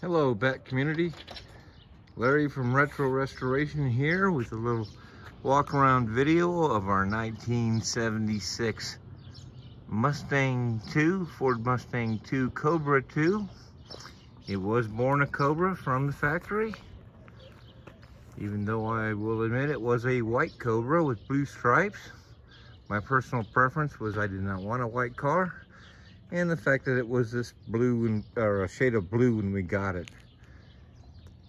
Hello, Bat community. Larry from Retro Restoration here with a little walk around video of our 1976 Mustang 2, Ford Mustang 2 Cobra 2. It was born a Cobra from the factory, even though I will admit it was a white Cobra with blue stripes. My personal preference was I did not want a white car, and the fact that it was this blue or a shade of blue when we got it.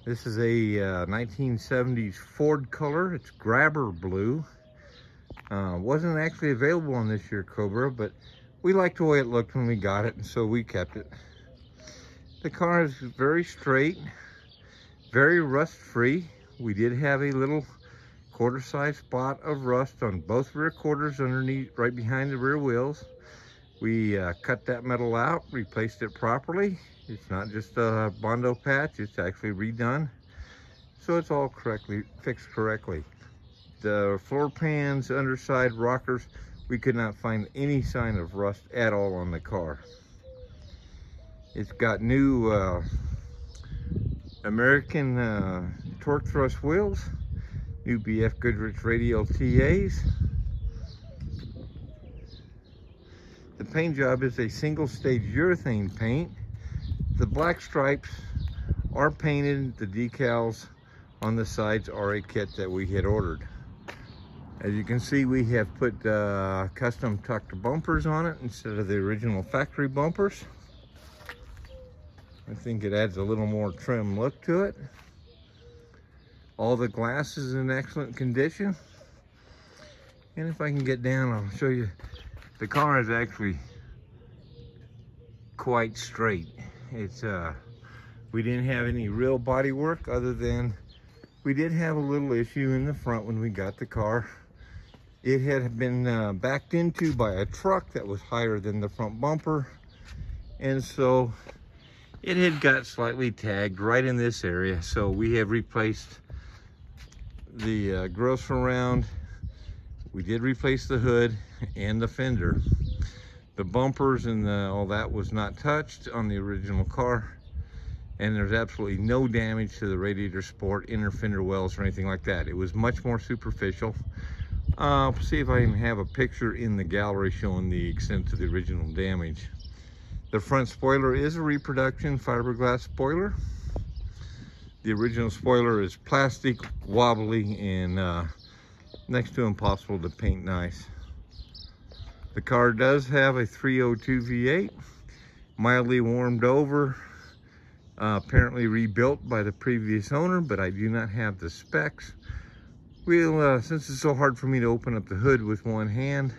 This is a 1970s Ford color. It's grabber blue. Wasn't actually available on this year Cobra, but we liked the way it looked when we got it, and so we kept it. The car is very straight, very rust-free. We did have a little quarter-size spot of rust on both rear quarters underneath, right behind the rear wheels. We cut that metal out, replaced it properly. It's not just a Bondo patch, it's actually redone. So it's all fixed correctly. The floor pans, underside rockers, we could not find any sign of rust at all on the car. It's got new American torque thrust wheels, new BF Goodrich radial TAs. The paint job is a single stage urethane paint. The black stripes are painted. The decals on the sides are a kit that we had ordered. As you can see, we have put custom tucked bumpers on it instead of the original factory bumpers. I think it adds a little more trim look to it. All the glass is in excellent condition. And if I can get down, I'll show you. The car is actually quite straight. It's we didn't have any real body work other than we did have a little issue in the front when we got the car. It had been backed into by a truck that was higher than the front bumper, and so it had got slightly tagged right in this area. So we have replaced the grill surround. We did replace the hood and the fender. The bumpers and all that was not touched on the original car, and there's absolutely no damage to the radiator sport, inner fender wells, or anything like that. It was much more superficial. See if I can have a picture in the gallery showing the extent of the original damage. The front spoiler is a reproduction fiberglass spoiler. The original spoiler is plastic, wobbly, and next to impossible to paint nice. The car does have a 302 V8, mildly warmed over, apparently rebuilt by the previous owner, but I do not have the specs. We'll, since it's so hard for me to open up the hood with one hand,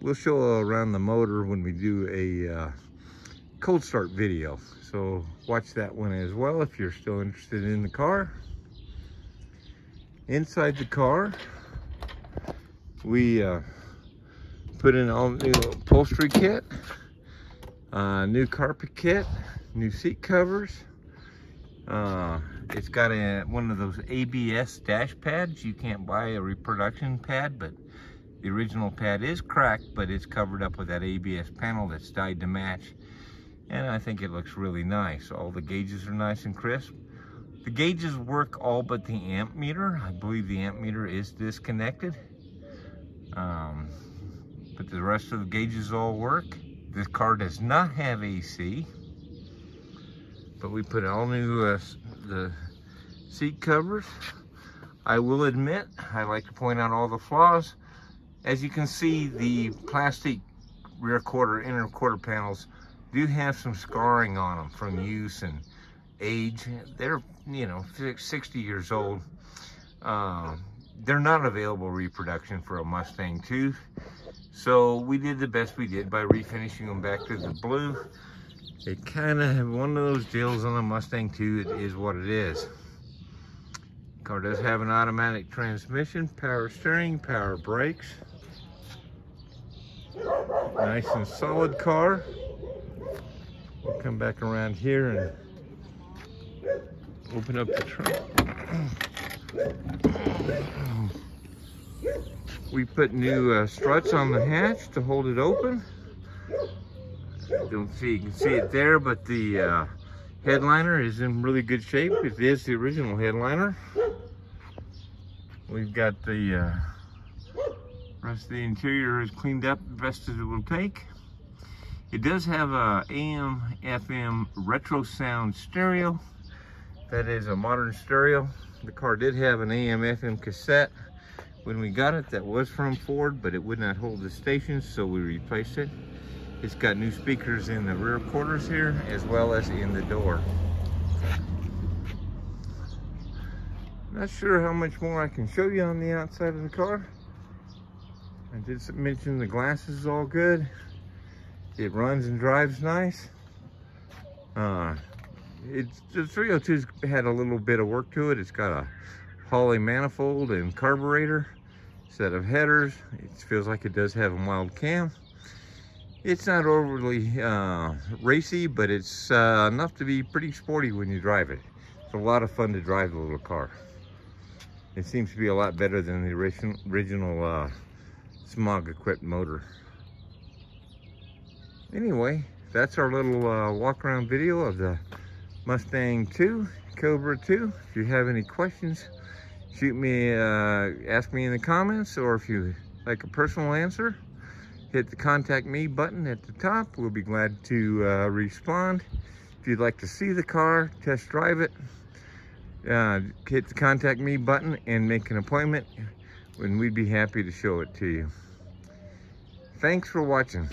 we'll show around the motor when we do a cold start video. So watch that one as well if you're still interested in the car. Inside the car, we put in all new upholstery kit, new carpet kit, new seat covers. It's got one of those ABS dash pads. You can't buy a reproduction pad, but the original pad is cracked, but it's covered up with that ABS panel that's dyed to match. And I think it looks really nice. All the gauges are nice and crisp. The gauges work all but the amp meter. I believe the amp meter is disconnected. But the rest of the gauges all work. This car does not have AC. But we put all new the seat covers. I will admit, I like to point out all the flaws. As you can see, the plastic rear quarter, inner quarter panels do have some scarring on them from use and age. They're, 60 years old. They're not available reproduction for a Mustang 2. So we did the best we did by refinishing them back to the blue. It kind of one of those deals on a Mustang 2. It is what it is. Car does have an automatic transmission, power steering, power brakes. Nice and solid car. We'll come back around here and open up the trunk. We put new struts on the hatch to hold it open. Don't see, you can see it there, but the Headliner is in really good shape. It is the original headliner. We've got the rest of the interior is cleaned up the best as it will take. It does have a AM FM retro sound stereo. That is a modern stereo. The car did have an AM FM cassette when we got it. That was from Ford, but it would not hold the stations, so we replaced it. It's got new speakers in the rear quarters here as well as in the door. Not sure how much more I can show you on the outside of the car. I did mention the glass is all good. It runs and drives nice. The 302's had a little bit of work to it. It's got a Holley manifold and carburetor, set of headers. It feels like it does have a mild cam. It's not overly racy, but it's enough to be pretty sporty when you drive it. It's a lot of fun to drive the little car. It seems to be a lot better than the original smog equipped motor. Anyway, that's our little walk around video of the Mustang 2, Cobra 2. If you have any questions, shoot me, ask me in the comments, or if you like a personal answer, hit the contact me button at the top. We'll be glad to respond. If you'd like to see the car, test drive it, hit the contact me button and make an appointment, and we'd be happy to show it to you. Thanks for watching.